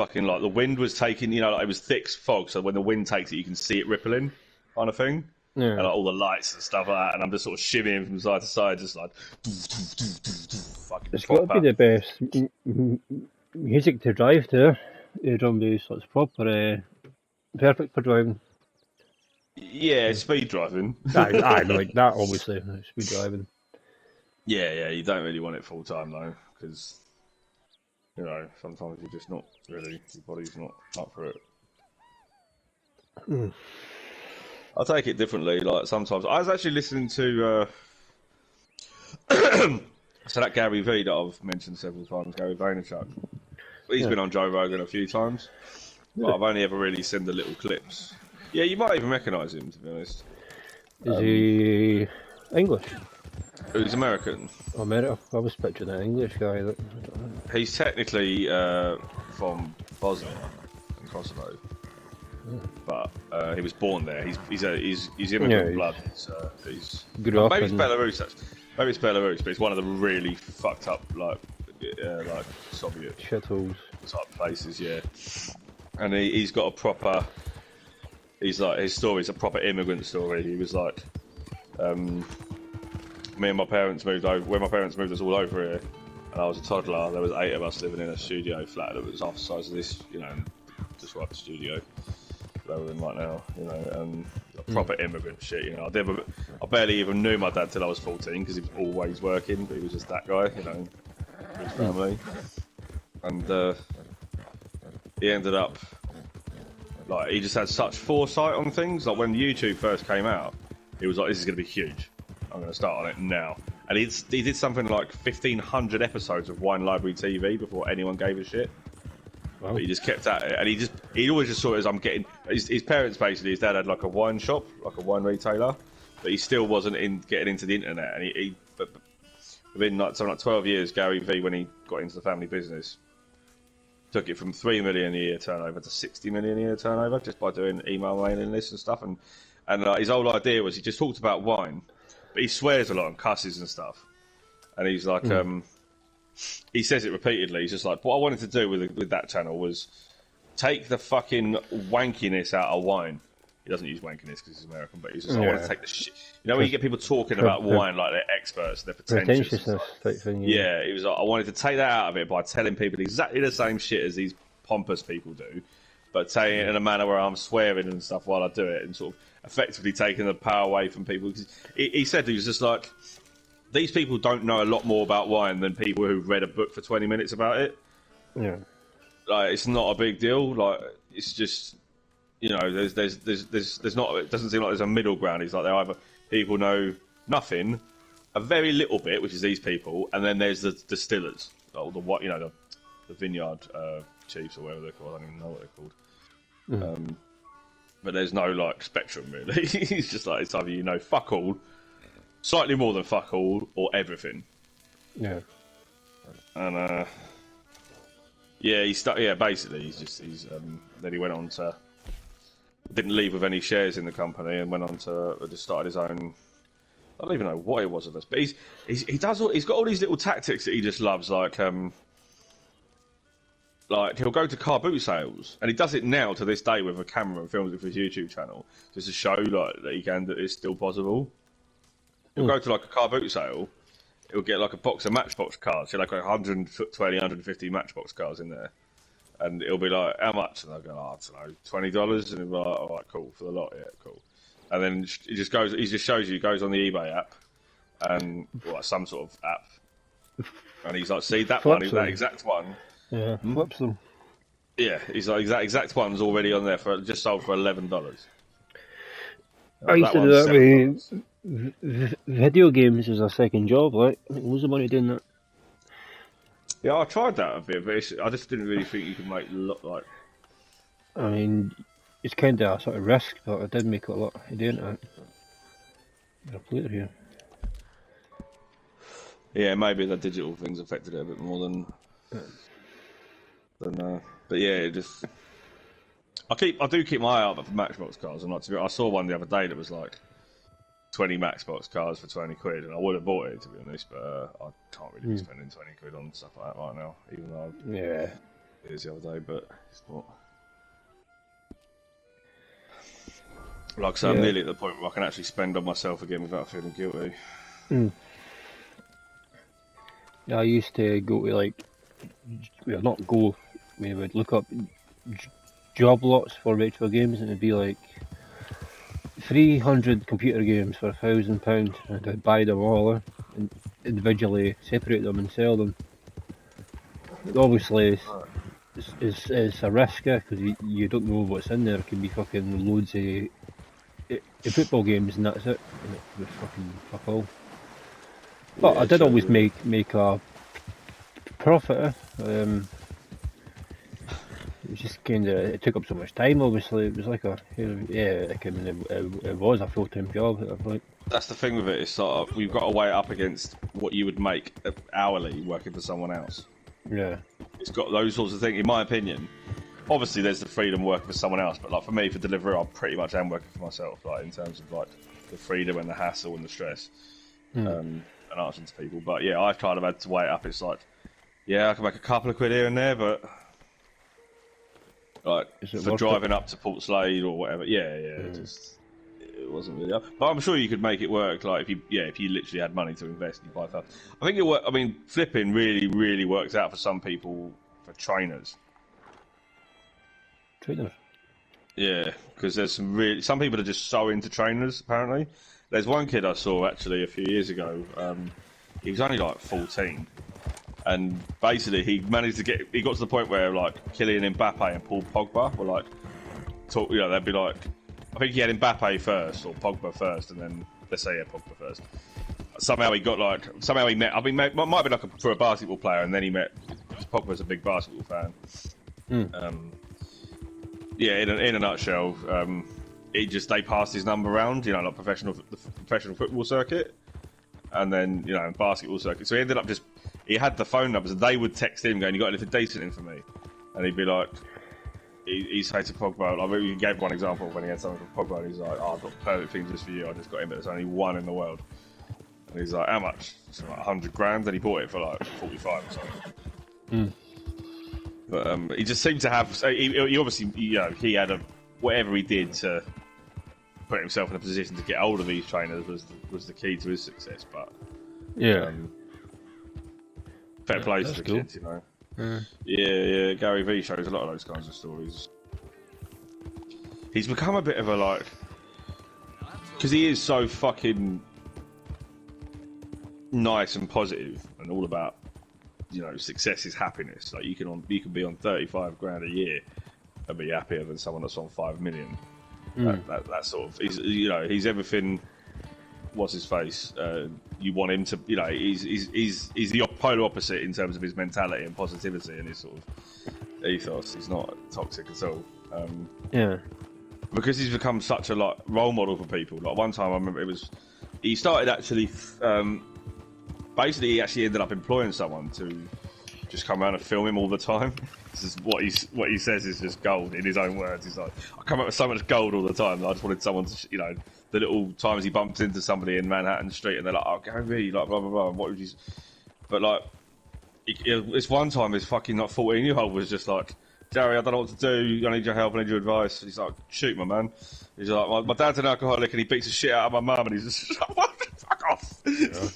fucking like the wind was taking, you know, like it was thick fog, so when the wind takes it, you can see it rippling, kind of thing. Yeah. And like all the lights and stuff like that, and I'm just sort of shimmying from side to side, just like. Fucking It's got to be the best music to drive to. Drum bass, so it's proper, perfect for driving. Yeah, speed driving. I know like that, obviously. Speed driving. Yeah, you don't really want it full time though, because you know sometimes you're just not really, your body's not up for it. I take it differently. Like sometimes I was actually listening to so that Gary V that I've mentioned several times, Gary Vaynerchuk. He's been on Joe Rogan a few times, but I've only ever really seen the little clips. Yeah, you might even recognise him, to be honest. Is he English? He's American. America. I was picturing an English guy. That, He's technically from Bosnia and Kosovo, but he was born there. He's immigrant blood. He's grew up maybe it's Belarus. Maybe it's Belarus, but it's one of the really fucked up like Soviet shitholes type places. Yeah, and he's got a proper. He's like his story's a proper immigrant story. He was like, me and my parents moved over. When my parents moved us all over here, and I was a toddler, there was 8 of us living in a studio flat that was half the size of this, you know, just like a studio that we're in right now, you know, and proper immigrant shit, you know. I barely even knew my dad till I was 14 because he was always working, but he was just that guy, you know, for his family, and he ended up. Like, he just had such foresight on things. Like, when YouTube first came out, he was like, this is going to be huge. I'm going to start on it now. And he did something like 1,500 episodes of Wine Library TV before anyone gave a shit. Wow. But he just kept at it. And he always just saw it as I'm getting... His parents, basically, his dad had like a wine shop, like a wine retailer. But he still wasn't getting into the internet. And but within like 12 years, Gary V, when he got into the family business... took it from 3 million a year turnover to 60 million a year turnover just by doing email mailing lists and stuff. And his whole idea was he just talked about wine, but he swears a lot and cusses and stuff. And he's like, he says it repeatedly. He's just like, what I wanted to do with that channel was take the fucking wankiness out of wine. He doesn't use wankiness because he's American, but he's just like, I want to take the shit. You know when you get people talking about wine like they're experts, they're pretentiousness type thing. Yeah, he was like, I wanted to take that out of it by telling people exactly the same shit as these pompous people do, but saying it in a manner where I'm swearing and stuff while I do it, and sort of effectively taking the power away from people. He said he was just like, these people don't know a lot more about wine than people who've read a book for 20 minutes about it. Yeah, like it's not a big deal. Like it's just. You know, there's not. It doesn't seem like there's a middle ground. It's like they either people know nothing, a very little bit, which is these people, and then there's the distillers, or the vineyard chiefs or whatever they're called. I don't even know what they're called. But there's no like spectrum really. It's just like it's either you know fuck all, slightly more than fuck all, or everything. Yeah. And basically he's then he went on to. Didn't leave with any shares in the company and went on to just started his own. I don't even know what it was of this, but he's got all these little tactics that he just loves, like he'll go to car boot sales, and he does it now to this day with a camera and films it for his YouTube channel just to show like that it's still possible. He'll go to like a car boot sale, he'll get like a box of Matchbox cars, so like 120, 150 Matchbox cars in there. And it'll be like, how much? And I'll go, I don't know, $20. And he'll be like, all right, cool, for the lot, yeah, cool. And then he just shows you, goes on the eBay app, and some sort of app. And he's like, see, that one, that exact one. Yeah, flips them. Yeah, he's like, that exact one's already on there just sold for $11. I used to do that with video games as a second job, like, loads of money doing that. Yeah, I tried that a bit, but I just didn't really think you could make look like. I mean, it's kind of a sort of risk, but I did make a lot of doing it. Got a player here. Yeah, maybe the digital things affected it a bit more than. But yeah, it just. I do keep my eye out for Matchbox cars. And I saw one the other day that was like 20 Matchbox cars for 20 quid, and I would have bought it to be honest, but I can't really be spending 20 quid on stuff like that right now, even though. Yeah. it is the other day, but it's not. Like I said, I'm nearly at the point where I can actually spend on myself again without feeling guilty. Yeah, I used to go to like, well, not go. We would look up job lots for retro games, and it'd be like 300 computer games for £1,000, and I'd buy them all and individually separate them and sell them. Obviously, it's a risk because you don't know what's in there. It could be fucking loads of football games and that's it. And it was fucking fuck all. But I did always make a profit. It was just kind of, it took up so much time. Obviously, it was like it was a full-time job at that point. That's the thing with it. It's sort of, we've got to weigh it up against what you would make hourly working for someone else. Yeah, it's got those sorts of things. In my opinion, obviously there's the freedom working for someone else, but like for me, for delivery, I pretty much am working for myself. Like in terms of like the freedom and the hassle and the stress, and answering to people. But yeah, I've kind of had to weigh it up. It's like, yeah, I can make a couple of quid here and there, but like for driving up to Port Slade or whatever, it wasn't really up. But I'm sure you could make it work. Like if you literally had money to invest, you buy stuff. I think I mean, flipping really works out for some people for trainers. Trainers. Yeah, because there's some people are just so into trainers. Apparently, there's one kid I saw actually a few years ago. He was only like 14, and basically he got to the point where like Kylian Mbappe and Paul Pogba were like they'd be like, I think he had Mbappe first or Pogba first, and then let's say Pogba first. Somehow he met. I mean, might be like for a basketball player, and then he met. Pogba's a big basketball fan. Yeah, in a nutshell, they passed his number around, like the professional football circuit, and then basketball circuit. So he ended up he had the phone numbers, and they would text him going, "You got anything decent in for me?" And he'd be like, he'd say to Pogba, like he gave one example when he had something for Pogba, and he's like, "Oh, I've got perfect things just for you. I just got him, but there's only one in the world." And he's like, "How much?" It's like 100 grand, and he bought it for like 45 or something. But he just seemed to have. He obviously, he had whatever he did to put himself in a position to get hold of these trainers was the key to his success. But fair play to the kids, Yeah, Gary Vee shows a lot of those kinds of stories. He's become a bit of a because he is so fucking nice and positive and all about. Success is happiness. Like you can be on 35 grand a year and be happier than someone that's on 5 million. That sort of he's everything. What's his face? You want him to he's the polar opposite in terms of his mentality and positivity and his sort of ethos. He's not toxic at all. Because he's become such a role model for people. Like one time I remember he started actually. Basically, he actually ended up employing someone to just come around and film him all the time. This is what he says is just gold in his own words. He's like, I come up with so much gold all the time. I just wanted someone to, the little times he bumps into somebody in Manhattan Street and they're like, oh, Gary, blah blah blah. What would you? But this one time, his fucking 14-year-old was just like, Gary, I don't know what to do. I need your help. I need your advice. He's like, shoot, my man. He's like, my dad's an alcoholic and he beats the shit out of my mum. And he's just like, what? Fuck off. Yeah.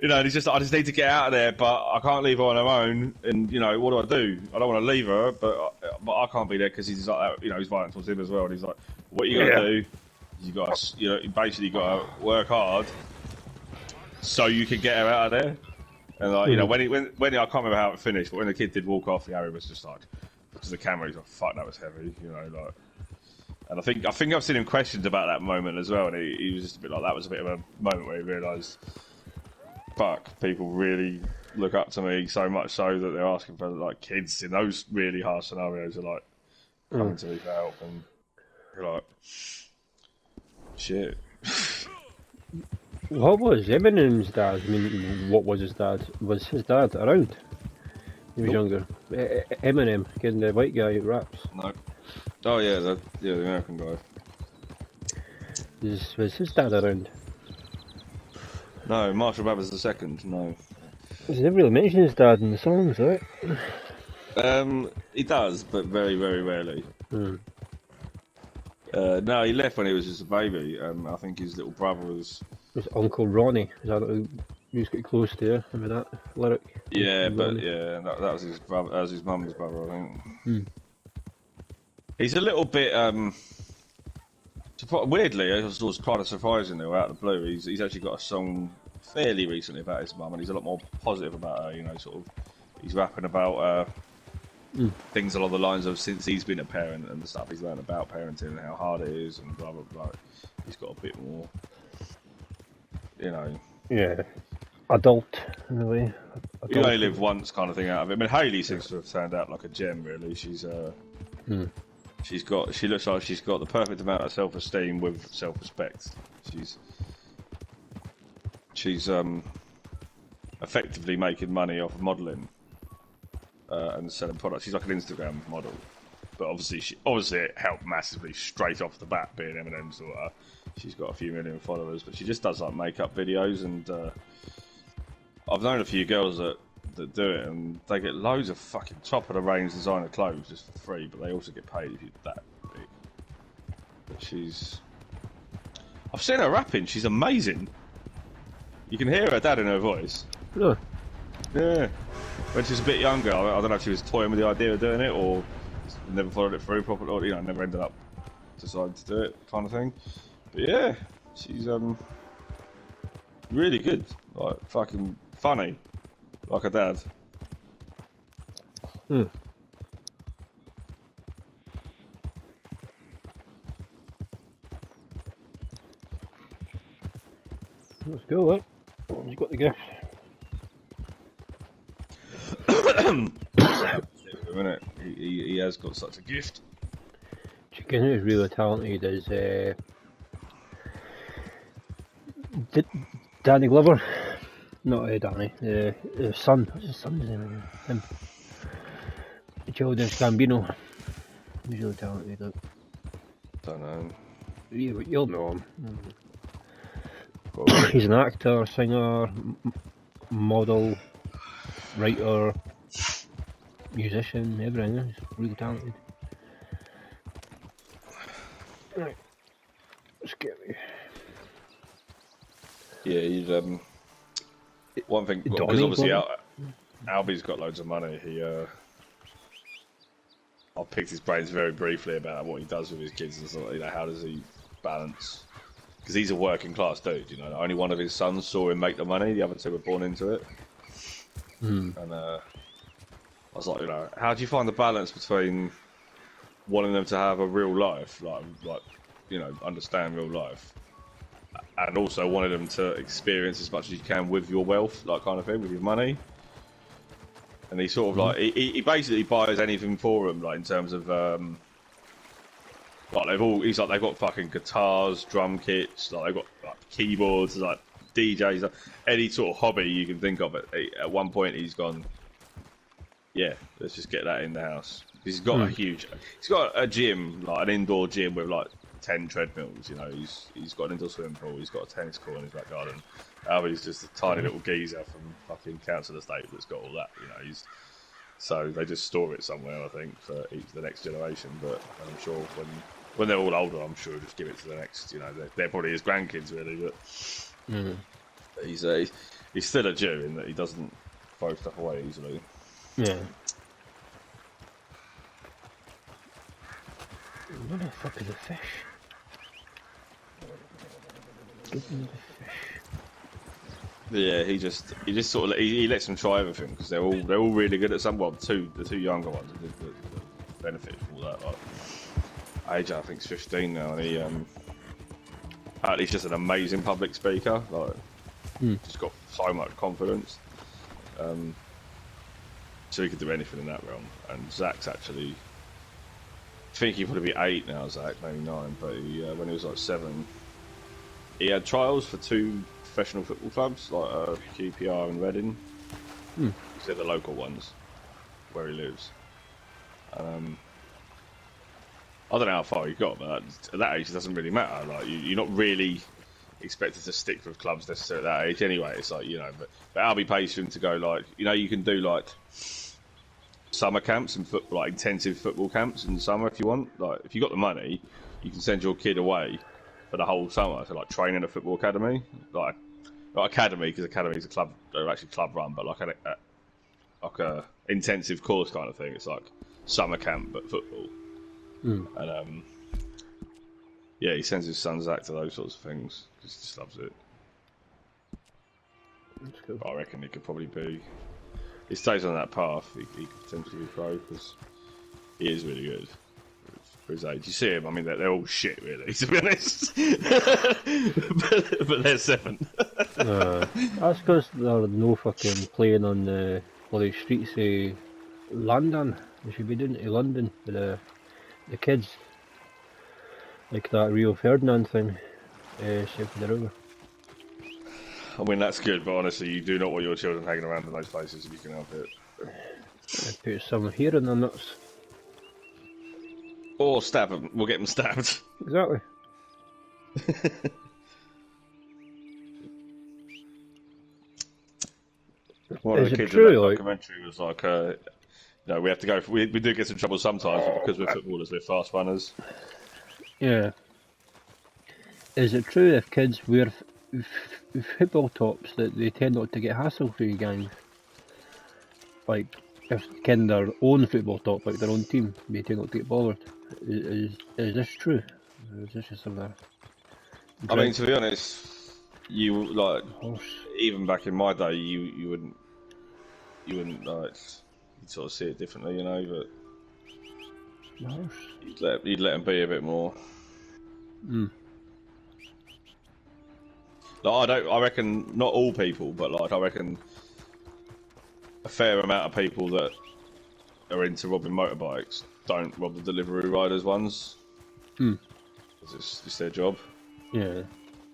And he's just like, I just need to get out of there, but I can't leave her on her own. And, what do? I don't want to leave her, but I can't be there because he's like that, he's violent towards him as well. And he's like, what you got to do? You got to, you basically got to work hard so you can get her out of there. And, when I can't remember how it finished, but when the kid did walk off, Harry was just like, because the camera, he's like, fuck, that was heavy, And I think I've seen him questioned about that moment as well, and he was just a bit like, that was a bit of a moment where he realised, fuck, people really look up to me so much so that they're asking for kids in those really harsh scenarios are coming to me for help, and you're like, shit. What was Eminem's dad? I mean, what was his dad? Was his dad around? He was younger. Eminem, getting the white guy who raps. No. Oh yeah, the American guy. Was his dad around? No, Marshall Mathers II. No. He never really mentioned his dad in the songs, right? He does, but very, very rarely. No, he left when he was just a baby. I think his little brother was. Was Uncle Ronnie? Is that who he was getting close to? Remember that lyric? Yeah, Uncle but Ronnie? yeah, that was his brother. That was his mum's brother, I think. Hmm. He's a little bit. Weirdly, it was kind of surprising though, out of the blue. He's actually got a song fairly recently about his mum, and he's a lot more positive about her. You know, sort of. He's rapping about things along the lines of since he's been a parent and the stuff he's learned about parenting and how hard it is and blah blah blah. He's got a bit more, you know. Yeah. Adult, in a way. You only live once, kind of thing out of it. I mean, Hayley seems to have turned out like a gem. Really, she looks like she's got the perfect amount of self-esteem with self-respect. She's effectively making money off of modelling and selling products. She's like an Instagram model, but obviously it helped massively straight off the bat being Eminem's daughter. She's got a few million followers, but she just does like makeup videos, and I've known a few girls that do it, and they get loads of fucking top of the range designer clothes just for free, but they also get paid if you're that big. But I've seen her rapping. She's amazing. You can hear her dad in her voice. Really? Yeah. When she was a bit younger, I don't know if she was toying with the idea of doing it or never followed it through properly, or, you know, never ended up deciding to do it, kind of thing. But yeah, she's really good, like fucking funny, like her dad. Let's go, look. He's got the gift. A minute. He has got such a gift. Chicken who's really talented is Danny Glover. Not Danny. His son. What's his son's name again? Him. Childish Gambino. He's really talented. Look. Don't know. You'll know him. He's an actor, singer, model, writer, musician, everything. He's really talented. Right. Let's get me. Yeah, he's one thing. Because obviously Albie's got loads of money. I picked his brains very briefly about what he does with his kids and stuff. You know, how does he balance? Because he's a working class dude. You know, only one of his sons saw him make the money. The other two were born into it. And I was like, you know, how do you find the balance between wanting them to have a real life, like you know, understand real life, and also wanting them to experience as much as you can with your wealth, like kind of thing, with your money. And he sort of like he basically buys anything for them, like in terms of like they've got fucking guitars, drum kits, like they've got like keyboards, like DJs, like, any sort of hobby you can think of. At one point, he's gone, yeah, let's just get that in the house. He's got he's got a gym, like an indoor gym with like 10 treadmills. You know, he's got an indoor swimming pool. He's got a tennis court in his back garden. Albie's just a tiny little geezer from fucking council estate that's got all that. You know, so they just store it somewhere, I think, for the next generation. But I'm sure when they're all older, I'm sure just give it to the next. You know, they're probably his grandkids really. But he's still a Jew in that he doesn't throw stuff away easily. Yeah. Where the fuck is the fish? Give me the fish. Yeah, he just sort of he lets them try everything because they're all really good at some. Well, the two younger ones the benefit from all that. Like, AJ, I think, is 15 now, and he apparently he's just an amazing public speaker. Like, just got so much confidence. So he could do anything in that realm. And Zach's actually, I think he'd probably be 8 now, Zach, maybe 9. But when he was like 7, he had trials for 2 professional football clubs, like QPR and Reading. They're the local ones where he lives. I don't know how far he got, but at that age it doesn't really matter. Like you're not really expected to stick with clubs necessarily at that age anyway. It's like, you know, but Albie pays for him to go, like, you know, you can do like summer camps and football, like intensive football camps in the summer if you want. Like if you got the money, you can send your kid away for the whole summer to like train in a football academy, like not academy because academy is a club, they're actually club run, but like a intensive course kind of thing. It's like summer camp but football. And yeah, he sends his son Zach to those sorts of things because he just loves it. That's cool. But I reckon he could probably be. He stays on that path. He could potentially be pro because he is really good for his age. You see him. I mean, they're all shit, really, to be honest. but they're 7. That's because they're no fucking playing on the bloody streets of London. They should be doing it in London for the kids, like that Rio Ferdinand thing, south of the river. I mean, that's good, but honestly, you do not want your children hanging around in those places if you can help it. Put some here in their nuts. Or stab them. We'll get them stabbed. Exactly. One of Is the it kids true, in that like- documentary was like, we have to go. We do get some trouble sometimes, but because we're footballers, we're fast runners. Yeah. Is it true if kids wear football tops that they tend not to get hassled through gangs? Like, if kin their own football top, like their own team, they tend not to get bothered. Is this true? Or is this just something? I mean, to be honest, you like Horse. even back in my day, you wouldn't like you'd sort of see it differently, you know. But Horse. you'd let them be a bit more. Like, I reckon not all people, but like I reckon a fair amount of people that are into robbing motorbikes don't rob the delivery riders ones. Because it's their job. Yeah.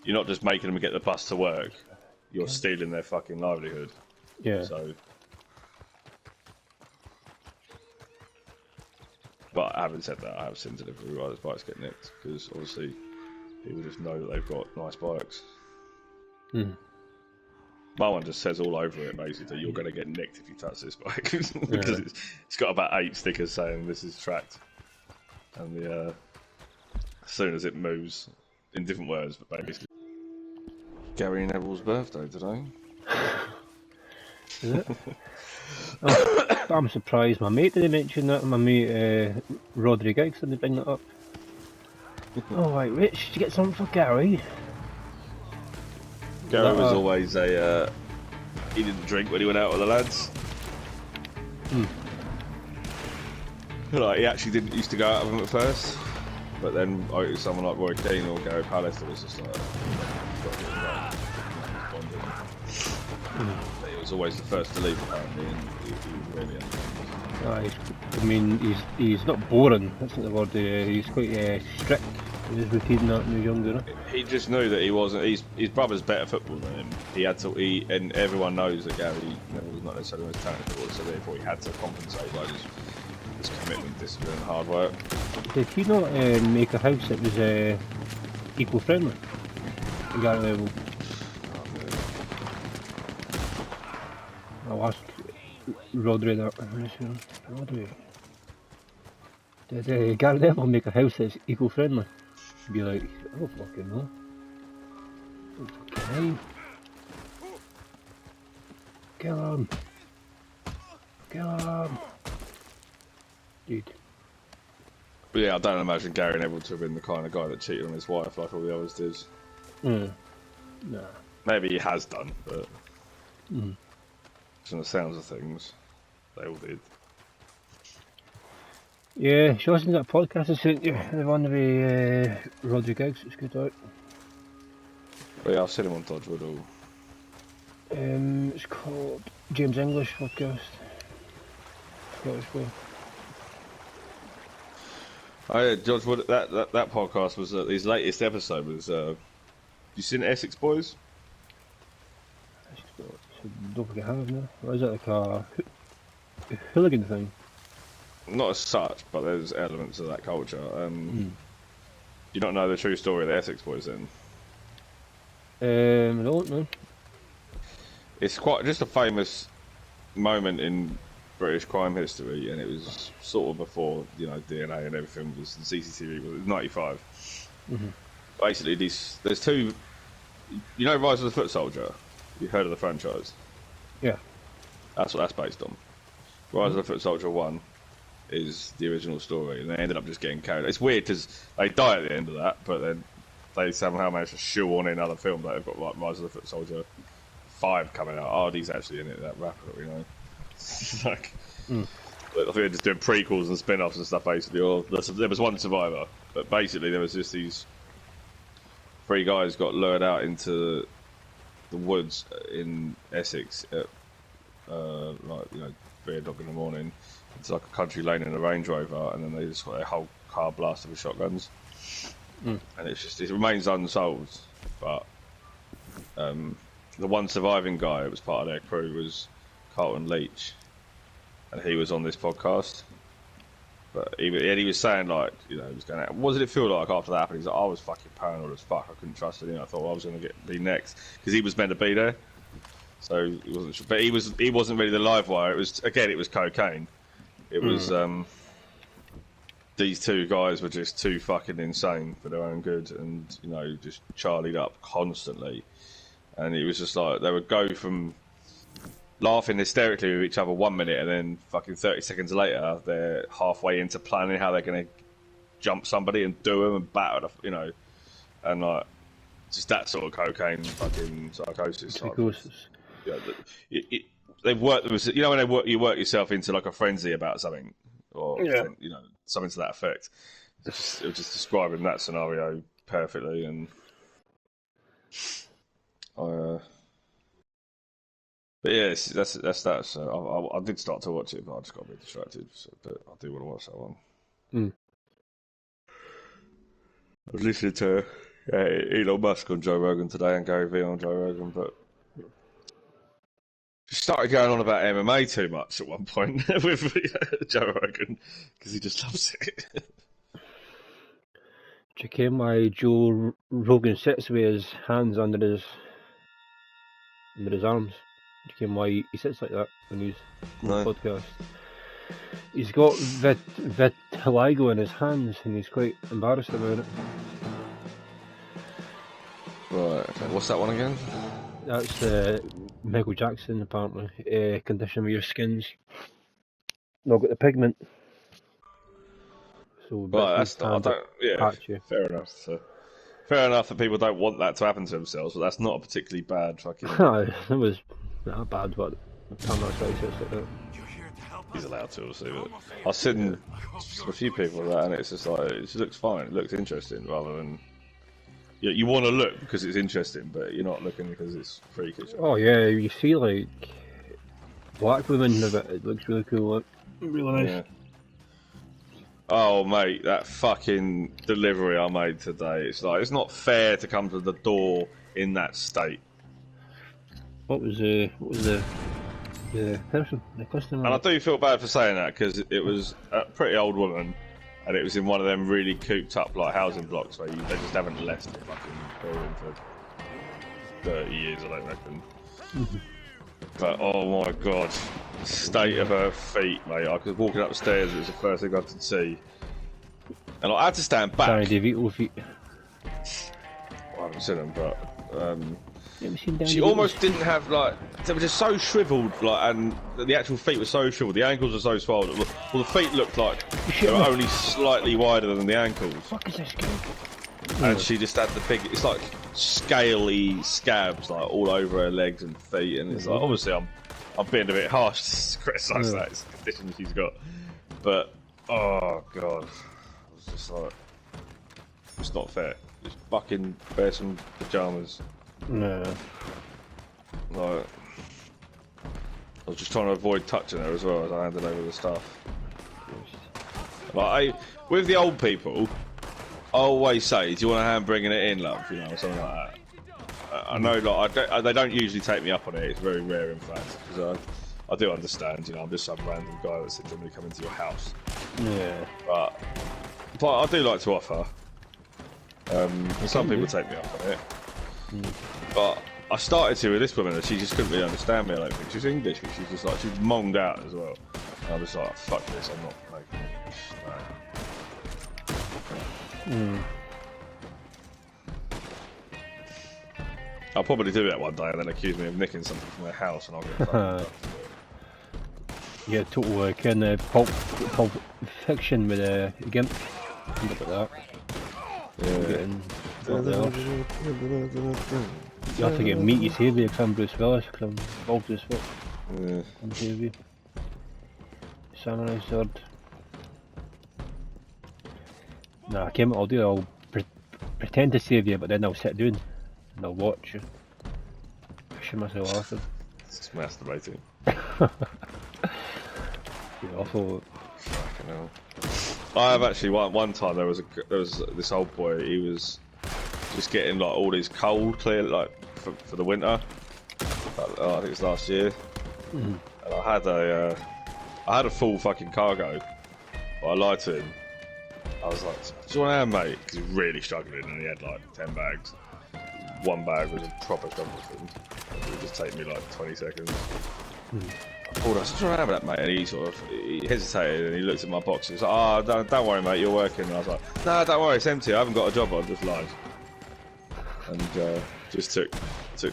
You're not just making them get the bus to work. You're stealing their fucking livelihood. Yeah. So. But having said that, I have seen delivery riders' bikes get nicked because obviously people just know that they've got nice bikes. My one just says all over it basically, you're going to get nicked if you touch this bike because it's got about 8 stickers saying this is tracked, and as soon as it moves, in different words, but basically. Gary Neville's birthday today. Is it? Oh, I'm surprised my mate didn't mention that. My mate Rodri Giggs didn't bring that up. Oh right, Rich, did you get something for Gary? Gary was always a. He didn't drink when he went out with the lads. Like, he actually didn't used to go out with them at first, but then someone like Roy Keane or Gary Baldest was just like. He was always the first to leave apparently, and he was really. I mean, he's not boring. That's not the word. He's quite strict in his routine. That when he was younger. He just knew that he wasn't. His brother's better football than him. He had to. And everyone knows that Gary Neville was not necessarily the most talented footballer, so therefore he had to compensate by his commitment, discipline, and hard work. Did he not make a house that was eco-friendly? Gary Neville. I'll ask Rodri that. Rodri. Did Gary Neville make a house that's eco-friendly? Be like, I don't fucking know. I don't fucking know. Kill him. Kill him. Dude. But yeah, I don't imagine Gary Neville to have been the kind of guy that cheated on his wife like all the others did. Nah. Maybe he has done, but from the sounds of things, they all did. Yeah, she listened to that podcast I sent you, the one with Rodri Giggs. It's good out. But yeah, I've seen him on Dodgewood all. It's called James English podcast. Scottish boy. Oh yeah, Dodgewood. That podcast was his latest episode was. You seen Essex Boys? Don't forget how, no? Or is it like a hooligan thing? Not as such, but there's elements of that culture. You don't know the true story of the Essex Boys then? I don't know. It's quite just a famous moment in British crime history, and it was sort of before, you know, DNA and everything was, the CCTV was 95. Basically, there's two, you know, Rise of the Foot Soldier? You heard of the franchise? Yeah. That's what that's based on. Rise of the Foot Soldier 1 is the original story, and they ended up just getting carried. It's weird because they die at the end of that, but then they somehow managed to shoehorn in other films. Like they've got like Rise of the Foot Soldier 5 coming out. Hardy's actually in it, that rapper, you know. Like, I think they're just doing prequels and spin-offs and stuff basically. Or there was one survivor, but basically there was just these 3 guys got lured out into the woods in Essex at like, you know, 3 o'clock in the morning. It's like a country lane in a Range Rover, and then they just got their whole car blasted with shotguns. And it's just, it remains unsolved. But the one surviving guy who was part of their crew was Carlton Leach, and he was on this podcast. But he was saying, like, you know, he was going, what did it feel like after that happened? He's like, I was fucking paranoid as fuck. I couldn't trust anyone. I thought I was going to be next because he was meant to be there, so he wasn't sure. But he wasn't really the live wire. It was cocaine. It was these 2 guys were just too fucking insane for their own good, and, you know, just charlied up constantly. And it was just like they would go from laughing hysterically with each other 1 minute, and then fucking 30 seconds later they're halfway into planning how they're going to jump somebody and do them and batter, you know, and like just that sort of cocaine fucking psychosis. Psychosis. Yeah, they've worked. You know, when you work yourself into like a frenzy about something, or you know, something to that effect. It was just describing that scenario perfectly, and but yeah, that's that. So I did start to watch it, but I just got a bit distracted. So, but I do want to watch that one. I was listening to Elon Musk on Joe Rogan today and Gary Vee on Joe Rogan, but started going on about MMA too much at one point with Joe Rogan because he just loves it. Do you care why Joe Rogan sits with his hands under his arms? Do you care why he sits like that when he's on the podcast? He's got vitiligo in his hands, and he's quite embarrassed about it. Right. Okay. What's that one again? That's Michael Jackson, apparently. Condition with your skins. Not got the pigment. So right, fair enough. So, fair enough that people don't want that to happen to themselves, but that's not a particularly bad fucking. It was not bad, but I'm not sure he says like that. He's allowed to, obviously. But I've seen a few people with that, and it's just like it just looks fine. It looks interesting, rather than you want to look because it's interesting, but you're not looking because it's freakish. Oh yeah, you see like black women of it. It looks really cool. Look, really nice. Yeah. Oh mate, that fucking delivery I made today. It's like it's not fair to come to the door in that state. What was the person, the customer? And I do feel bad for saying that because it was a pretty old woman, and it was in one of them really cooped up like housing blocks where they just haven't left the fucking building for 30 years, I don't reckon. But oh my god, the state of her feet, mate. I was walking upstairs, it was the first thing I could see. And I had to stand back. Danny DeVito feet. I haven't seen them, but she almost didn't have like, they were just so shriveled, like, and the actual feet were so shriveled, the ankles were so swollen. Well, the feet looked like they were only slightly wider than the ankles. Fuck is this guy? And she just had the big, it's like scaly scabs like all over her legs and feet, and it's like, obviously I'm being a bit harsh to criticise that, it's the condition she's got, but oh god, I was just like, it's not fair. Just fucking wear some pyjamas. No. Like, I was just trying to avoid touching her as well as I handed over the stuff. Like, with the old people, I always say, do you want a hand bringing it in, love? You know, something like that. I know, like, they don't usually take me up on it. It's very rare, in fact, because I do understand. You know, I'm just some random guy that's generally come into your house. Yeah. But I do like to offer. Some people take me up on it. But I started to with this woman, and she just couldn't really understand me. I don't think she was English, but she's just like, she's monged out as well. And I'm just like, fuck this, I'm not making it. Mm. I'll probably do that one day and then accuse me of nicking something from their house and I'll get fucked. Yeah, total kind of pulp fiction with Gimp. Look at that. Yeah. You have to get meaty savvy because I'm Bruce Willis, because I'm Baldest. Yeah. I'm savvy. Samurai sword. Nah, I came. I'll do. I'll pretend to save you, but then I'll sit down and I'll watch you. Pushing myself off it. It's masturbating. Yeah, awful. Fucking hell. I have actually one time there was this old boy. He was just getting like all his coal clear like for the winter. I think it was last year. Mm. And I had a full fucking cargo, but I lied to him. I was like, "Do you want to have, mate?" Because he was really struggling, and he had like 10 bags. One bag was a proper struggle for him. It would just take me like 20 seconds. Mm. I called. I said, "Do you want to have that, mate?" And he hesitated, and he looked at my box. He was like, "Oh, don't worry, mate, you're working." And I was like, "No, don't worry, it's empty. I haven't got a job on." Just lied, and just took a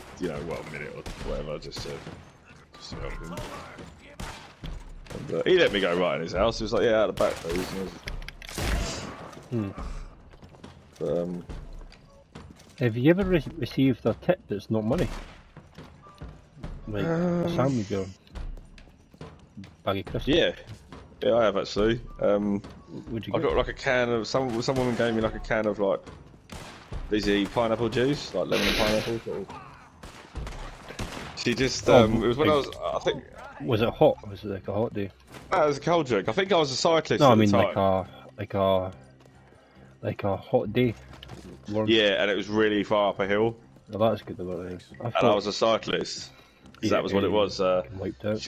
minute or whatever, just to help him. And he let me go right in his house. He was like, "Yeah, out the back, please." But, have you ever received a tip that's not money? Like a sandwich or bag of crisps? yeah, I have actually. What'd you I get? got like a can of some woman gave me like a can of like fizzy pineapple juice, like lemon and pineapple. She just it was when I think. Was it hot? Was it like a hot day? No, it was a cold drink. I think I was a cyclist No, at I mean the time. like a hot day. Warm. Yeah, and it was really far up a hill. Well, that's good about it. And I was a cyclist. Because that was what it was. Wiped out.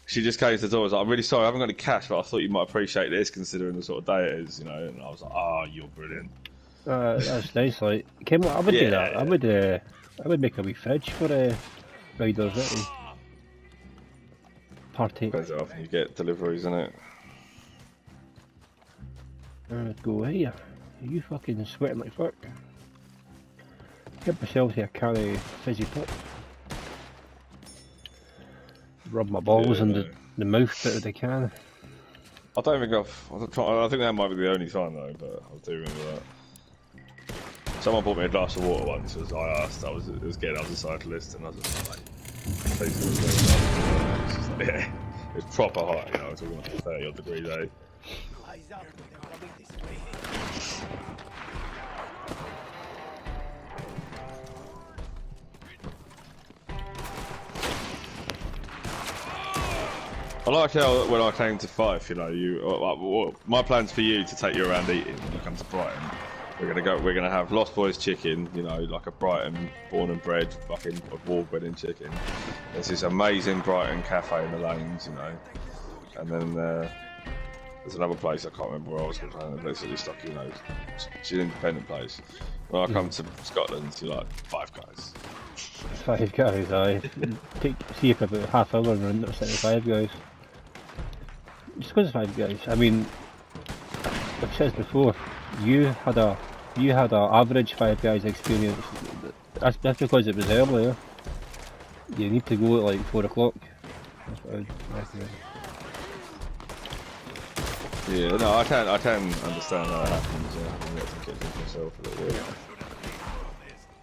She just came to the door and was like, "I'm really sorry, I haven't got any cash, but I thought you might appreciate this considering the sort of day it is, you know." And I was like, "Oh, you're brilliant." That's nice. Like, I would do that. Yeah. I would make a wee fridge for riders. Partake. Depends how often you get deliveries, innit? I'd go, hey, are you fucking sweating like fuck? Get myself to a can of fizzy pop. Rub my balls in the mouth bit of the can. I don't think I think that might be the only time though, but I'll do remember that. Someone bought me a glass of water once as I asked. I was a cyclist, and I was just like, yeah, it's proper hot, you know, it's talking like 30 odd degrees, eh? I like how when I came to Fife, you know, my plans for you to take you around eating when you come to Brighton. We're gonna have Lost Boys chicken, you know, like a Brighton born and bred fucking award-winning chicken. There's this amazing Brighton cafe in the lanes, you know, and then there's another place I can't remember where I was going. Basically, stuck, you know, it's an independent place. When I come to Scotland, you're like Five Guys. Five Guys, see if about half hour and not sitting Five Guys. Just because Five Guys, I mean, I've said this before. You had a average Five Guys experience. That's because it was earlier. You need to go at like 4 o'clock. That's what I'd recommend. Yeah, no, I can understand how that happens. Yeah, I can get some kitchens myself a little bit.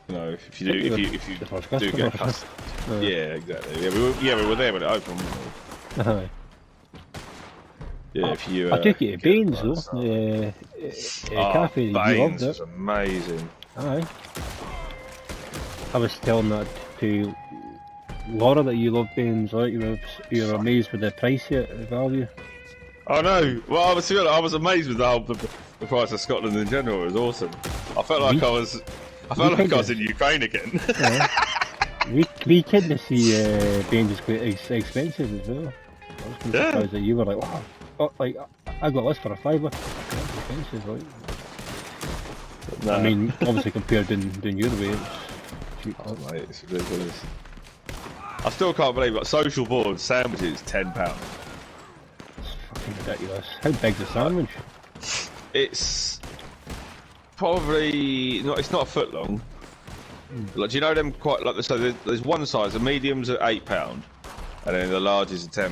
You know, if you do get custard. Yeah, exactly. Yeah, we were there when it opened. Aye. Yeah, if you. I took it to Baines though. Cafe. Baines You loved it. was amazing. Aye. I was telling that to Laura that you love Baines. Right? You were amazed with the price yet, the value. Oh no! Well, I was amazed with the price of Scotland in general. It was awesome. I felt like I was in Ukraine again. we tend to see Baines is quite expensive as well. I was kind of surprised that you were like, wow. Like I got this for a £5. That's expensive, right? Nah. I mean, obviously compared in your way, it's cheap. Oh mate, it's ridiculous. I still can't believe it. Social board sandwiches £10. fucking ridiculous. How big's the sandwich? It's probably not. It's not a foot long. Like, do you know them quite like? So there's one size. The mediums are £8, and then the large is £10.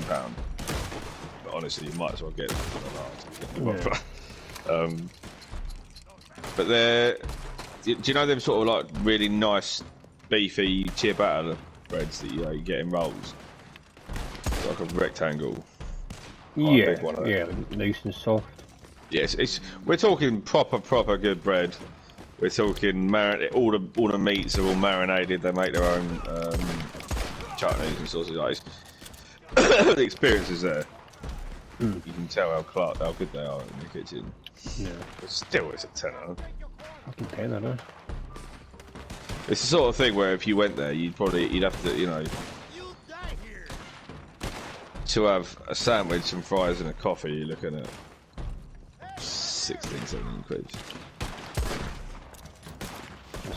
But honestly, you might as well get the large. Yeah. But they're. Do you know them sort of like really nice, beefy ciabatta breads that you get in rolls? Like a rectangle. Yeah, big one of them. yeah, nice and soft. Yes, we're talking proper good bread. We're talking all the meats are all marinated. They make their own chutneys and sausages. Like, the experience is there. You can tell how good they are in the kitchen. Yeah. But still, it's a tenner. Fucking tenner, huh? It's the sort of thing where if you went there, you'd have to, you know, to have a sandwich, some fries, and a coffee. You're looking at 16, 17 quid.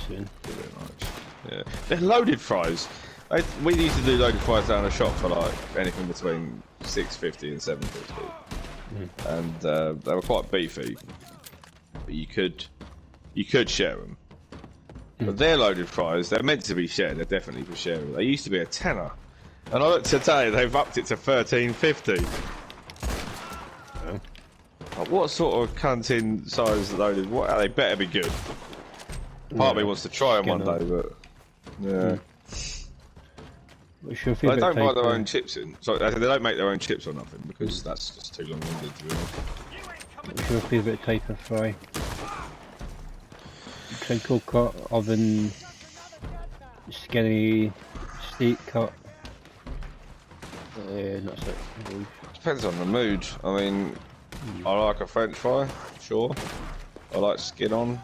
Soon. Pretty much. Yeah, they're loaded fries. We used to do loaded fries down the shop for like anything between £6.50 and £7.50, and they were quite beefy. But you could share them. But they're loaded fries. They're meant to be shared. They're definitely for sharing. They used to be a tenner, and I looked today. They've upped it to £13.50. Like, what sort of cunting size loaded? What? They better be good. Part of me wants to try them one day, but yeah. What's your They favourite don't buy type their of- own chips in. Sorry, they don't make their own chips or nothing because that's just too long-winded to be honest. What's your favourite type of fry? Crinkle cut, oven, skinny, steak cut. That's it. I believe. Depends on the mood. I mean, I like a French fry, sure. I like skin on.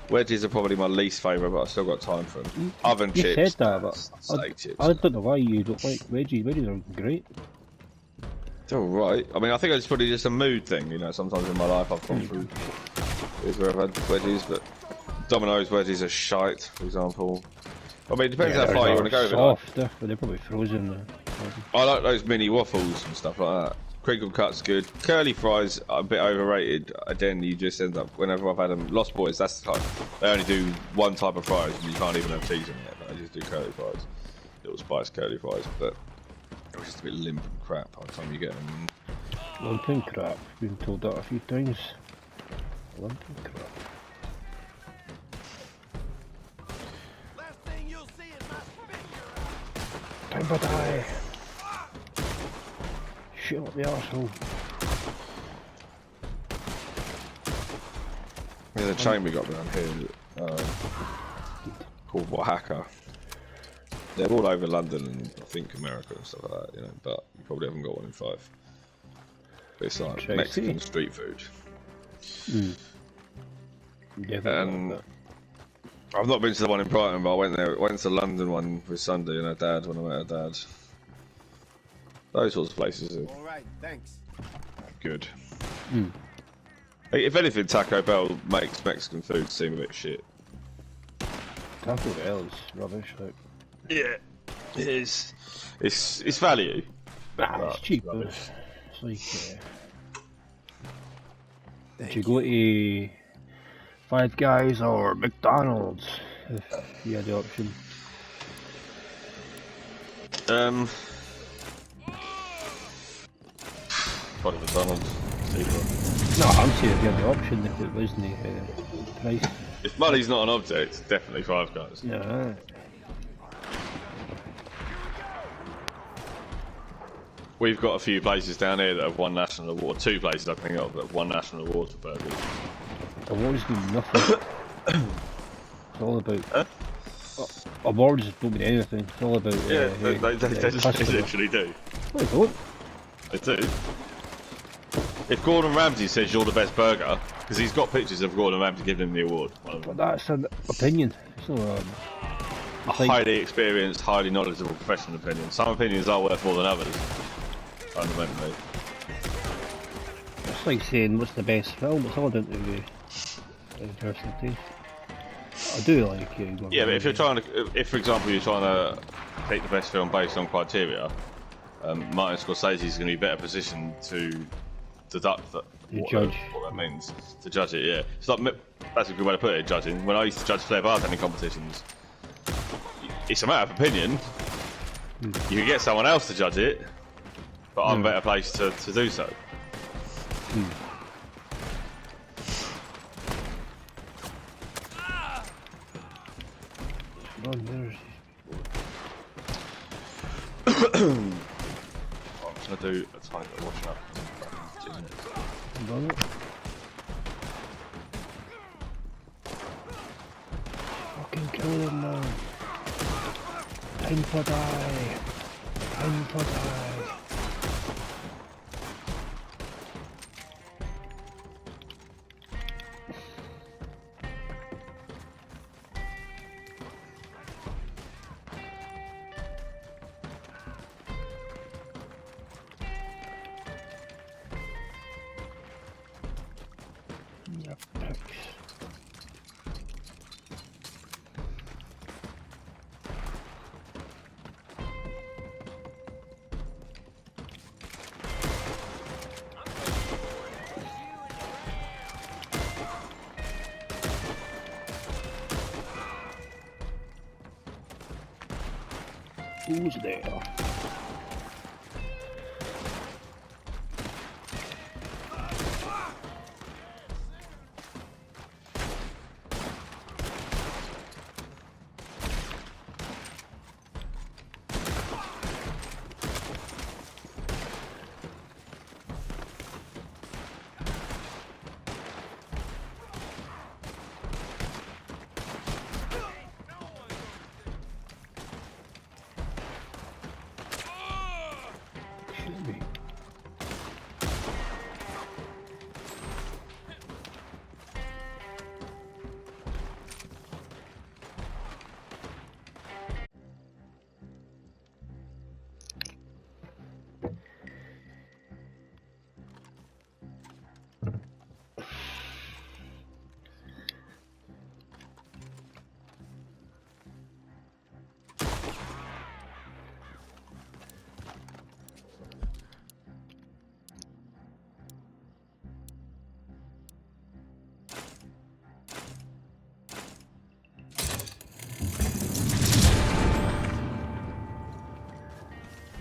Wedges are probably my least favourite, but I've still got time for them. Oven You chips. said that, but steak chips. I don't know why you don't like wedgies. Wedgies are great. They're alright. I mean, I think it's probably just a mood thing, you know. Sometimes in my life I've gone through is where I've had wedgies, but Domino's wedges are shite, for example. I mean, it depends how far you want to go with it. Like, Soft, they're probably frozen. I like those mini waffles and stuff like that. Crinkle cut's good. Curly fries are a bit overrated. Again, you just end up, whenever I've had them, Lost Boys, that's the type. They only do one type of fries and you can't even have cheese in it. They just do curly fries. Little spice curly fries, but it was just a bit limp and crap by the time you get them. Lumping crap. Been told that a few times. Lumping crap. Time for die. Shut up the arsehole. There's a chain we got around here called Oaxaca. They're all over London and I think America and stuff like that, you know, but you probably haven't got one in Fife. But it's like Tracy. Mexican street food. Definitely. I've not been to the one in Brighton, but I went to the London one with Sunday and her dad when I met her dad. Those sorts of places are All right, thanks. good. If anything, Taco Bell makes Mexican food seem a bit shit. Taco Bell is rubbish. Like, Yeah, it is. It's value. it's cheap, but rubbish. it's like if you go to Five Guys or McDonald's, if you had the option. Probably McDonald's. Cheaper. No, I'm saying if you had the option, if it wasn't price. If money's not an object, definitely Five Guys. Yeah. We've got a few places down here that have won national award. Two places I think of that have won national awards for burgers. Awards mean nothing. It's all about. Awards don't mean anything. It's all about. Yeah, who- they customer. literally do. No, they don't. They do. If Gordon Ramsay says you're the best burger, because he's got pictures of Gordon Ramsay giving him the award. But that's an opinion. It's not. A It's like, highly experienced, highly knowledgeable professional opinion. Some opinions are worth more than others. Fundamentally. it's like saying what's the best film. It's all down to the personal taste. I do like Gordon Yeah, but if Ramsay. you're trying to, if for example you're trying to pick the best film based on criteria, Martin Scorsese's going to be better positioned to deduct that Judge. what that means to judge it. Yeah, it's like that's a good way to put it. Judging. When I used to judge flare bartending competitions, it's a matter of opinion. You can get someone else to judge it, but I'm better placed to do so. Oh, there's I'm just gonna do a tiny bit of washing up. 2 minutes. done it. Fucking kill him now. Time for die. Time for die. Yep, thanks. Who's there? Excuse me.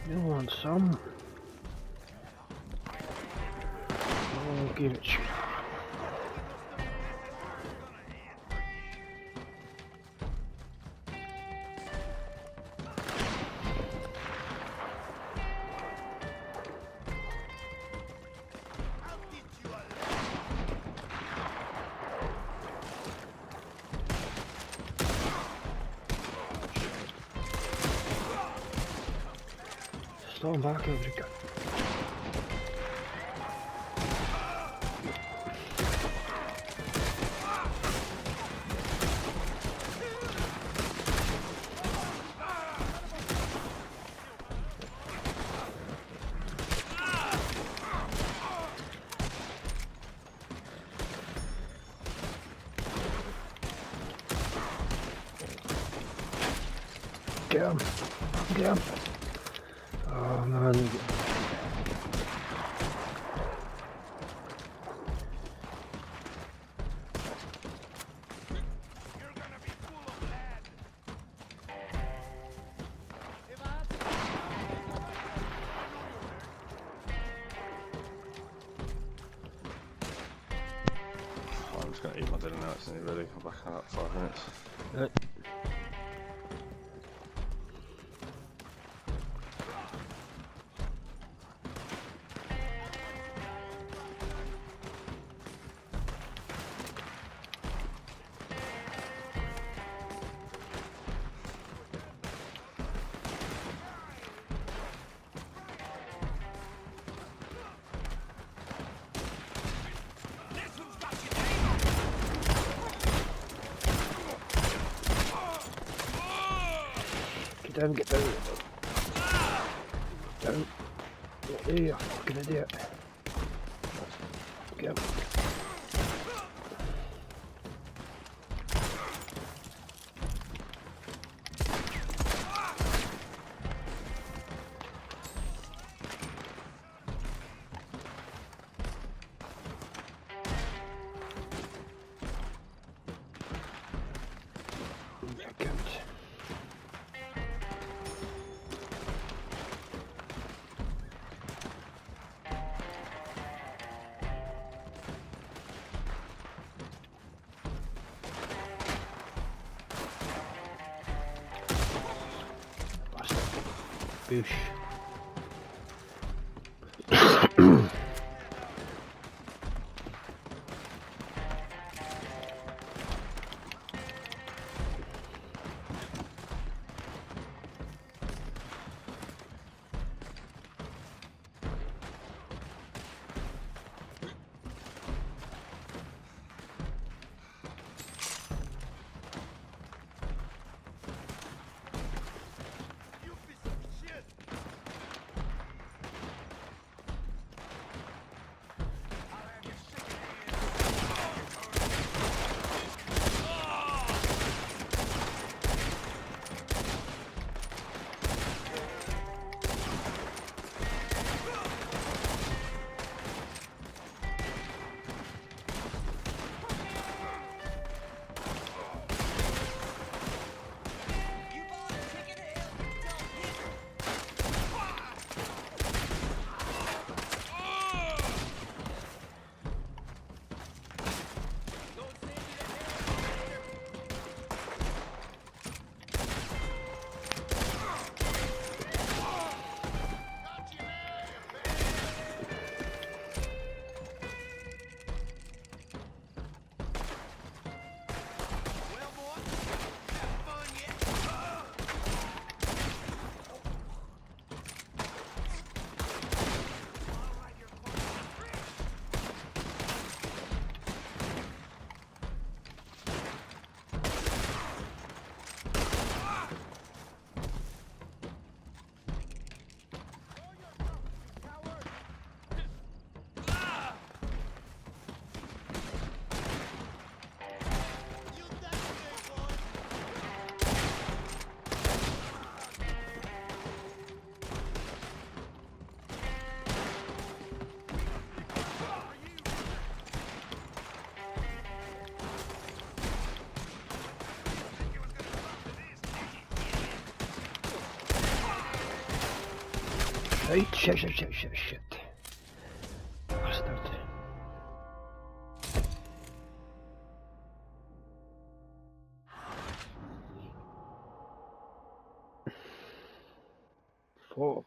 You want some? I'll give it you. Stand back, Ulrika. Get him. Get him. Oh man. I'm just gonna eat my dinner now. It's nearly ready. I'm back in about 5 minutes. Right. Get down, get down. Down. There you fucking idiot. Get him. bush. Right, shit. Bastard. Fuck.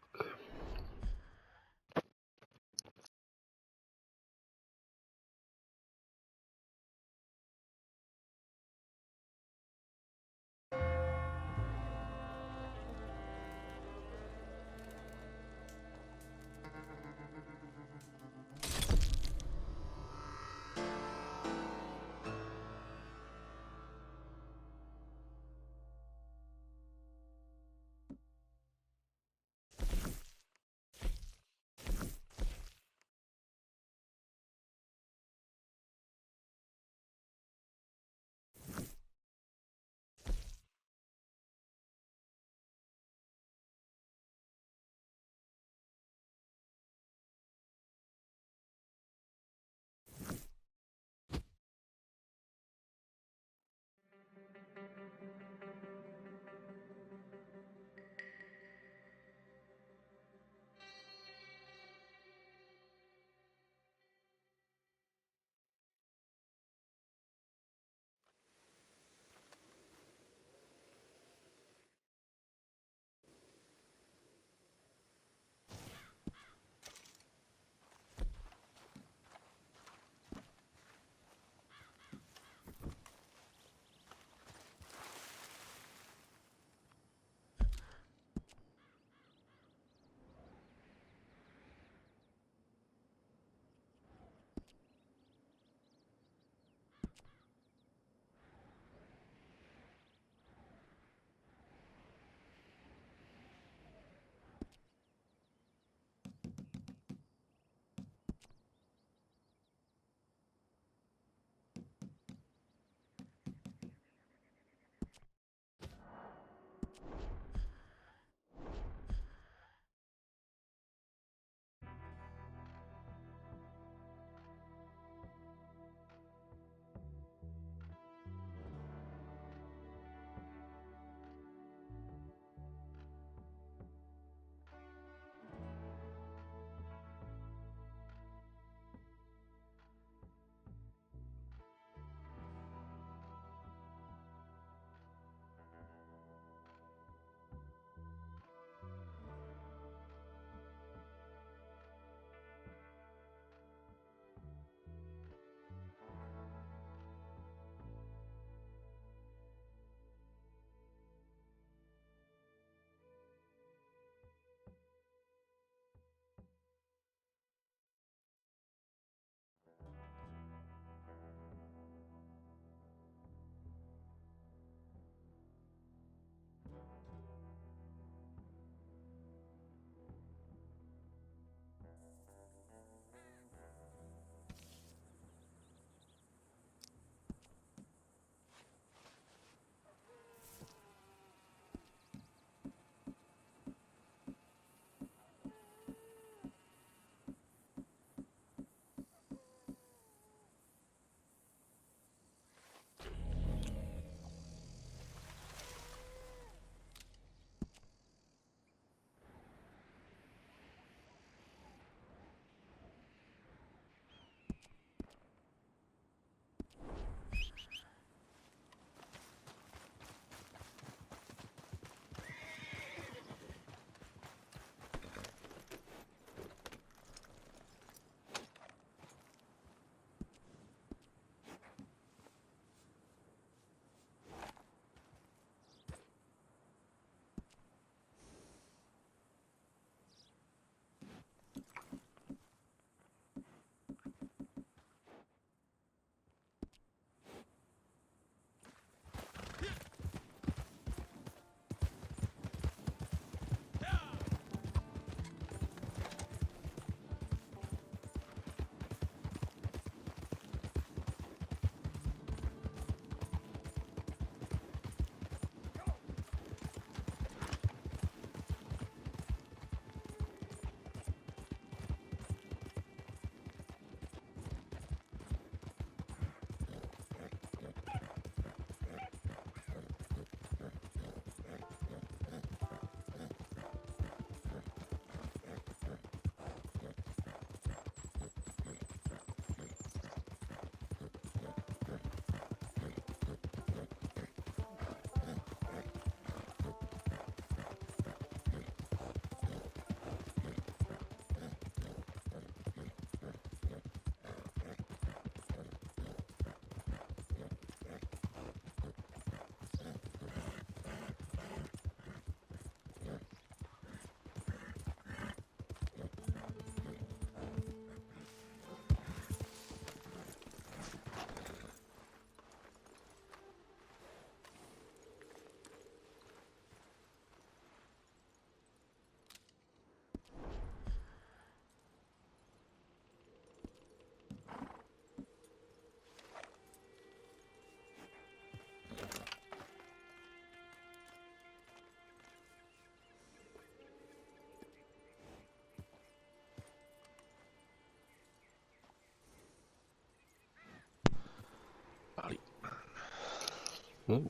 Oh.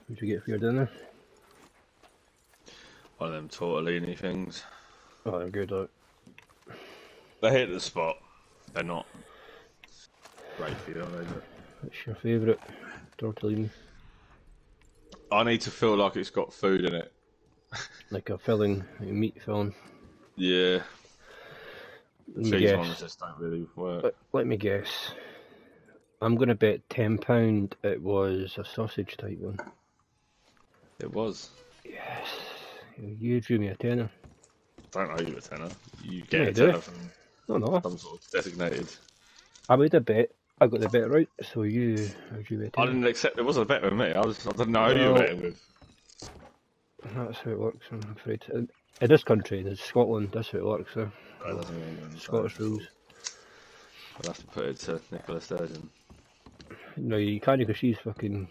What'd you get for your dinner? One of them tortellini things. Oh, they're good out. They hit the spot. They're not great for you, are they? What's your favourite tortellini? I need to feel like it's got food in it. Like a filling, like a meat filling. Yeah. Let me Cheese guess. ones just don't really work. Let me guess. I'm going to bet £10 it was a sausage type one. It was. Yes. You drew me a tenner. Don't owe you a tenner. You Yeah, get a I do. tenner from No. some sort of designated. I made a bet. I got the bet right, so you drew me a I tenner. didn't accept. It wasn't a bet with me. I didn't know who you were betting with. That's how it works, I'm afraid. In this country, in Scotland, that's how it works. So. That doesn't mean England. Scottish rules. I'll have to put it to Nicola Sturgeon. No, you can't because she's fucking.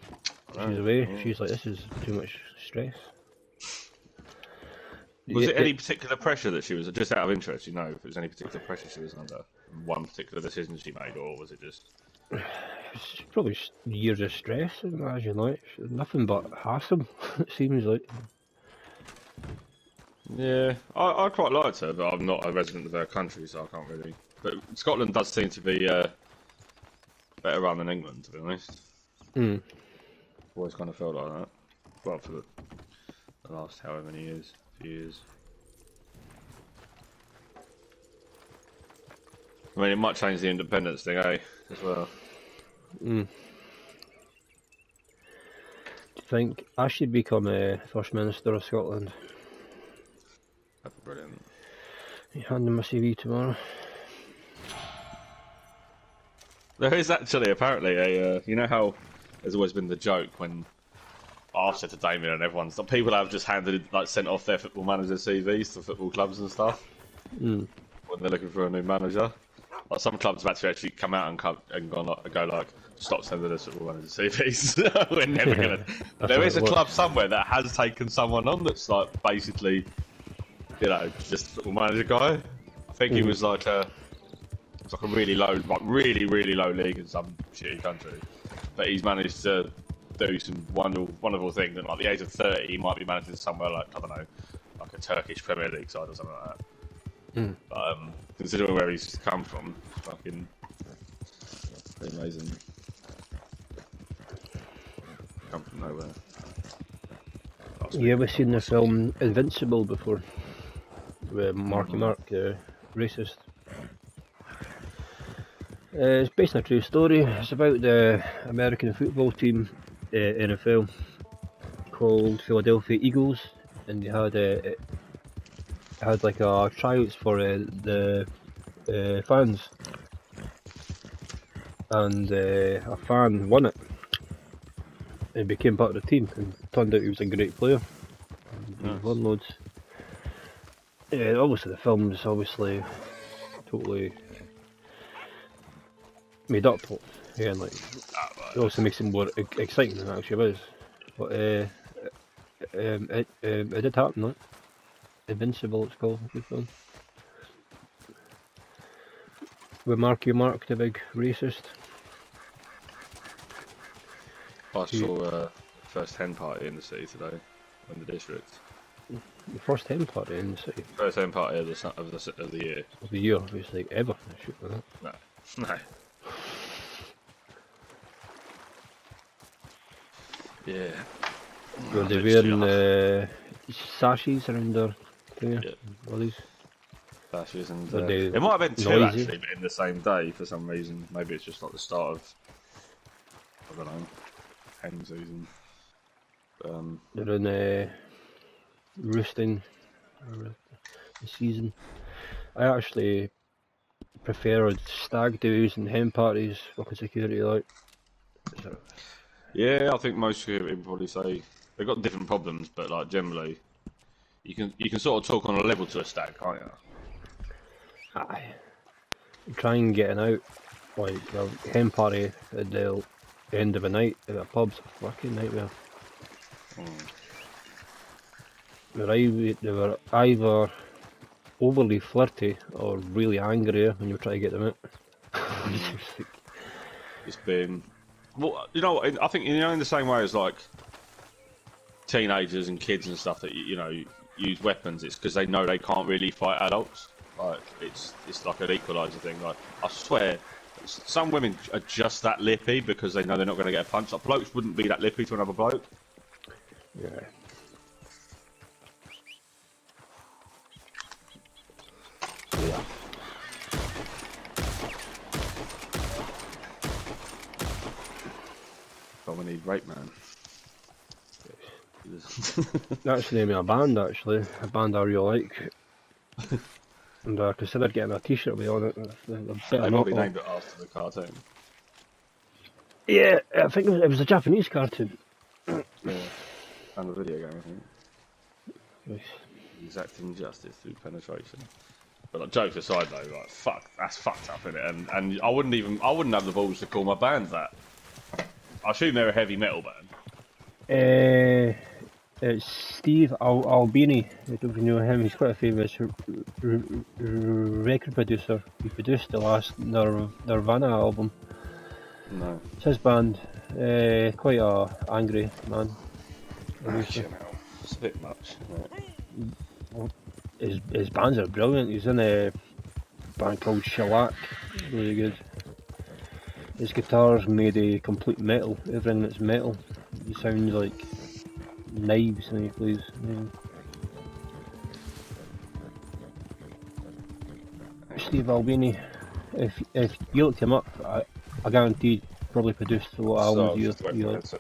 She's away. Oh. She's like, this is too much stress. Was it any particular pressure that she was, just out of interest, you know, if it was any particular pressure she was under? One particular decision she made, or was it just... It's probably years of stress, as you like. Nothing but hassle, it seems like. Yeah, I quite liked her, but I'm not a resident of her country, so I can't really... But Scotland does seem to be better run than England, to be honest. Mm. Always kind of felt like that. Well, for the last however many years, few years. I mean, it might change the independence thing, eh, as well. Mm. Do you think I should become a First Minister of Scotland? That'd be brilliant. You hand in my CV tomorrow. There is actually apparently a, you know how there's always been the joke when I've said to Damien and everyone's, people have just sent off their football manager CVs to football clubs and stuff when they're looking for a new manager. Like some clubs have actually come out and go like, stop sending us football manager CVs. We're never gonna. There is a club somewhere that has taken someone on that's like basically, you know, just a football manager guy. I think he was like it's like a really low, like really low league in some shitty country, but he's managed to do some wonderful things. And like the age of 30, he might be managing somewhere like, I don't know, like a Turkish Premier League side or something like that. But considering where he's come from, it's fucking pretty amazing. Come from nowhere. You ever seen the film Invincible before? With Marky Mark, the racist. It's based on a true story. It's about the American football team, NFL, called Philadelphia Eagles, and they had like a tryouts for the fans, and a fan won it and became part of the team, and turned out he was a great player. He won loads. Yeah, obviously the film is obviously totally made up. Yeah, and like it also makes it more exciting than it actually is. But it did happen. Like. Invincible, it's called. Good film. With Marky Mark, the big racist. I saw first hen party in the city today, in the district. The first hen party in the city. First hen party of the year. Of the year, obviously, ever. Shit like that. No. Yeah. Were they wearing sashes around their thing? Yeah. Bodies? Sashes and it might have been two noisy? actually, but in the same day for some reason. Maybe it's just like the start of, I don't know, hen season. They're in roosting season. I actually prefer stag do's and hen parties, fucking security like. So, Yeah, I think most people would probably say they've got different problems, but like generally, you can sort of talk on a level to a stag, can't you? aye. Try and getting out, like a hen party at the end of a night at a pub's a fucking nightmare. they were either overly flirty or really angry when you were trying to get them out. It's been, well, you know, I think in the same way as like teenagers and kids and stuff that you know use weapons, it's because they know they can't really fight adults. Like it's like an equalizer thing. Like I swear, some women are just that lippy because they know they're not going to get a punch. Like blokes wouldn't be that lippy to another bloke. Yeah. Yeah. But we need rape man. That's the name of a band, actually. A band I really like. And I considered getting a t-shirt with on it. They probably named it after the cartoon. Yeah, I think it was a Japanese cartoon. Yeah. And the video game, I think. Exacting justice through penetration. But like, jokes aside though, like fuck, that's fucked up, isn't it? And I wouldn't have the balls to call my band that. I assume they're a heavy metal band. It's Steve Albini. I don't know if you know him. He's quite a famous record producer. He produced the last Nirvana album. No. It's his band. Quite a angry man. It's a bit much. His bands are brilliant. He's in a band called Shellac. Really good. His guitar's made of complete metal. Everything that's metal. He sounds like knives when he plays. Steve Albini. If you looked him up, I guarantee he'd probably produced a lot of albums you like. I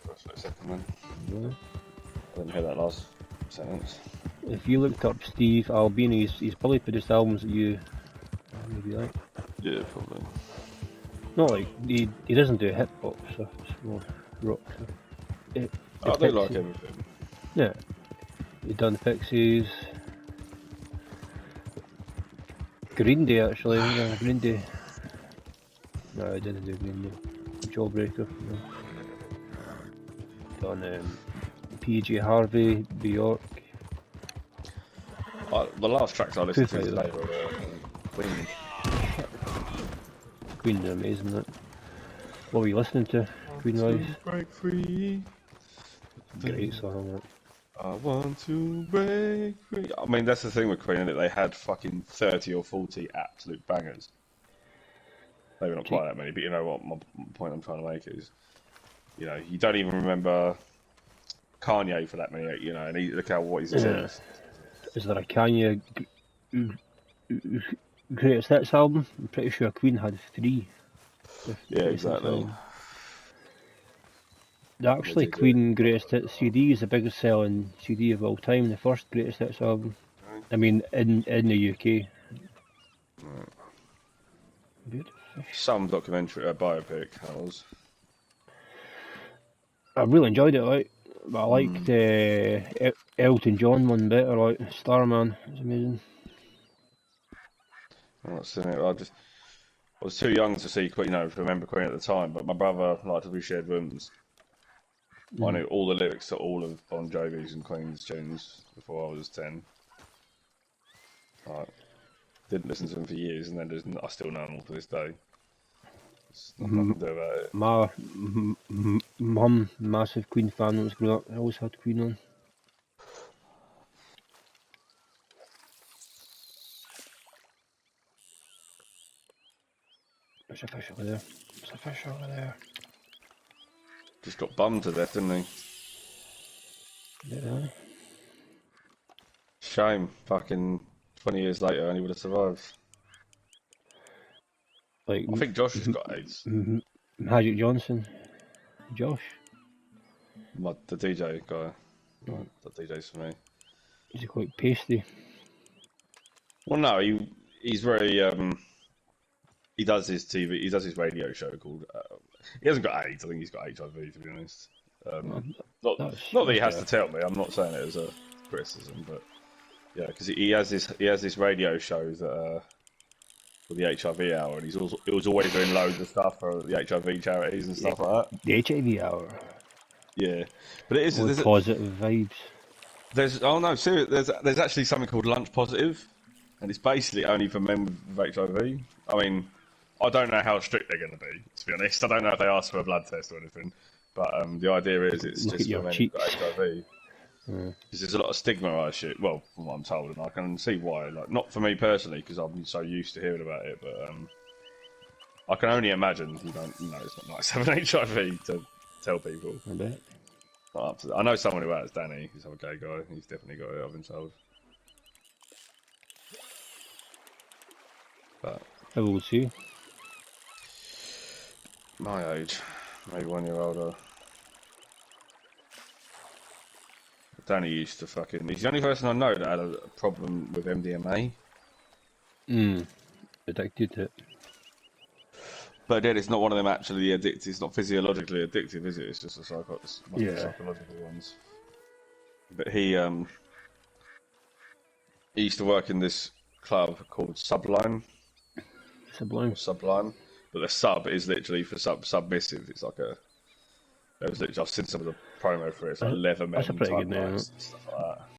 didn't hear that last sentence. If you looked up Steve Albini, he's probably produced albums that you maybe like. Yeah, probably. Not like he doesn't do hip hop stuff. It's more rock. I do like everything. Yeah, he done Pixies, Green Day actually. Yeah, Green Day. No, I didn't do Green Day. Jawbreaker. No. Done PJ Harvey, Bjork. The last tracks I listened to today were Queen. Queen are amazing. That. What were you listening to? Queen wise. Break free. Great song. That. I want to break free. I mean, that's the thing with Queen, that they had fucking 30 or 40 absolute bangers. Maybe not quite that many, but you know what? My point I'm trying to make is, you know, you don't even remember Kanye for that many, you know, and look how what he's achieved. Is there a Kanye greatest hits album? I'm pretty sure Queen had 3. Yeah, exactly. Actually, Queen Greatest Hits CD is the biggest selling CD of all time, the first Greatest Hits album. I mean, in the UK. Right. Good. Some documentary, biopic, that was. I really enjoyed it, like, but I liked Elton John one better, like Starman. It was amazing. I'm not seeing it. I was too young to see Queen, you know, to remember Queen at the time. But my brother liked to be shared rooms. I knew all the lyrics to all of Bon Jovi's and Queen's tunes before I was 10. Didn't listen to them for years, and then I still know them all to this day. There's nothing to do about it. My mum, massive Queen fan when I was growing up. I always had Queen on. There's a fish over there. There's a fish over there. Just got bummed to death, didn't he? Yeah. Shame. Fucking 20 years later, and he would have survived. Like, I think Josh has got AIDS. Magic Johnson. Josh? The DJ guy. The DJ's for me. Is he quite pasty? Well, no, he's very he does his TV, he does his radio show called. He hasn't got AIDS. I think he's got HIV, to be honest. Not that he has to tell me. I'm not saying it as a criticism, but yeah, because he has this radio show that for the HIV hour, and he was always doing loads of stuff for the HIV charities and stuff like that. The HIV hour. Yeah, but it is positive vibes. There's oh no, seriously, there's actually something called lunch positive, and it's basically only for men with HIV. I mean, I don't know how strict they're going to be. To be honest, I don't know if they ask for a blood test or anything. But the idea is it's Look just at your for men who've cheeks. got HIV. Because there's a lot of stigma, I shoot. Well, from what I'm told, and I can see why. Like, not for me personally, because I'm so used to hearing about it, but I can only imagine you don't. You know, it's not nice having HIV to tell people. I bet. Not up to I know someone who has, Danny. He's a gay guy. He's definitely got it. I've been told. But How old's you? my age, maybe 1 year older. Danny used to fucking. He's the only person I know that had a problem with MDMA. Addicted to it. But then it's not one of them actually addicted. It's not physiologically addictive, is it? It's just a psychological ones. But he used to work in this club called Sublime. Sublime. But the sub is literally for submissive. It's like a. It was literally, I've seen some of the promo for it. It's like leather men That's a pretty type good name. nights and stuff like that.